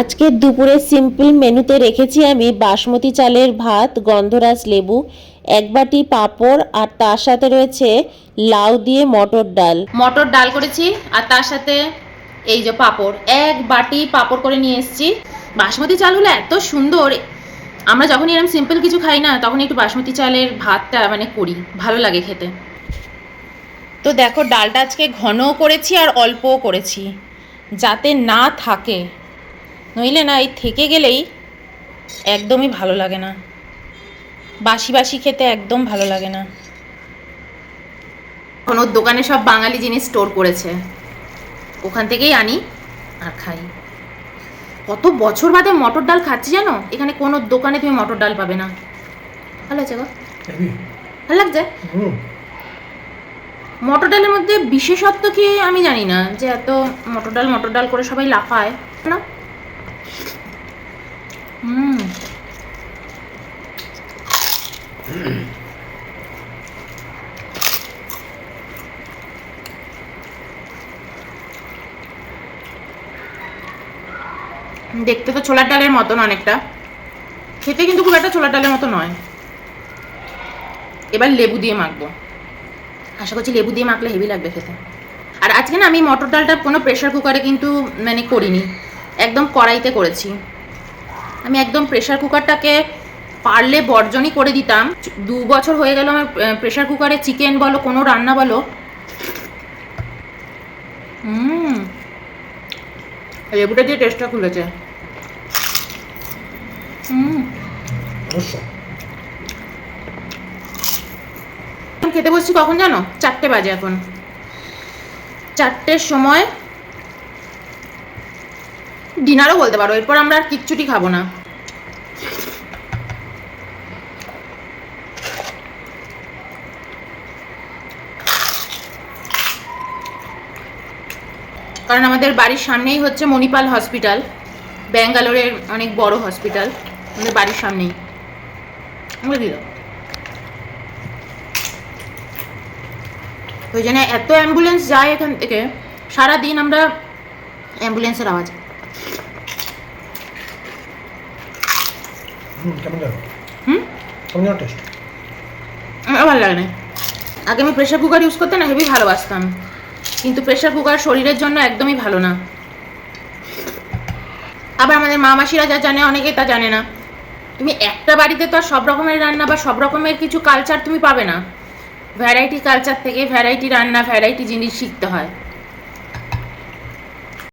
আজকে দুপুরে সিম্পল মেনুতে রেখেছি আমি বাসমতি চালের ভাত, গন্ধরাজ লেবু, এক বাটি পাঁপড় আর তার সাথে রয়েছে লাউ দিয়ে মটর ডাল করেছি আর তার সাথে এই যে পাঁপড়, এক বাটি পাঁপড় করে নিয়ে এসেছি। বাসমতি চাল হলো এত সুন্দর, আমরা যখন এরকম সিম্পল কিছু খাই না তখন একটু বাসমতি চালের ভাতটা করি, ভালো লাগে খেতে। তো দেখো ডালটা আজকে ঘনও করেছি আর অল্পও করেছি যাতে না থাকে, নইলে না এই থেকে গেলেই একদমই ভালো লাগে না, বাসি বাসি খেতে একদম ভালো লাগে না। এখন ওর দোকানে সব বাঙালি জিনিস স্টোর করেছে, ওখান থেকেই আনি আর খাই। কত বছর বাদে মটর ডাল খাচ্ছি জানো, এখানে কোনো দোকানে তুমি মটর ডাল পাবে না। ভালো আছে গো, ভালো লাগছে। মটর ডালের মধ্যে বিশেষত্ব কি আমি জানি না, যে এত মটর ডাল করে সবাই লাফায় না। দেখতে তো ছোলার ডালের মতন অনেকটা, খেতে কিন্তু খুব একটা ছোলার ডালের মতো নয়। এবার লেবু দিয়ে মাখবো, আশা করছি লেবু দিয়ে মাখলে হেভি লাগবে খেতে। আর আজকে না আমি মটর ডালটা কোনো প্রেশার কুকারে কিন্তু করিনি, একদম কড়াইতে করেছি। আমি একদম প্রেশার কুকারটাকে পারলে বর্জনই করে দিতাম। 2 বছর হয়ে গেল আমার প্রেশার কুকারে চিকেন বলো কোনো রান্না বলো। লেবুটা দিয়ে টেস্টটা খুলেছে। খেতে বসছি কখন জানো, 4টে বাজে এখন। 4টের সময় ডিনারও বলতে পারো, এরপর আমরা আর কিচ্ছুটি খাবো না। কারণ আমাদের বাড়ির সামনেই হচ্ছে মণিপাল হসপিটাল, ব্যাঙ্গালোরের অনেক বড় হসপিটাল, আমাদের বাড়ির সামনেই। দিল ওই জন্য এত অ্যাম্বুলেন্স যায় এখান থেকে, সারাদিন আমরা অ্যাম্বুলেন্সের আওয়াজ। ভালো লাগে না। আগে আমি প্রেশার কুকার ইউজ করতে না হেভি ভালোবাসতাম, কিন্তু প্রেশার কুকার শরীরের জন্য একদমই ভালো না। আবার আমাদের মা মাসিরা যা জানে অনেকে তা জানে না। তুমি একটা বাড়িতে তো আর সব রকমের রান্না বা সব রকমের কিছু কালচার তুমি পাবে না। ভ্যারাইটি কালচার থেকে ভ্যারাইটি রান্না, ভ্যারাইটি জিনিস শিখতে হয়।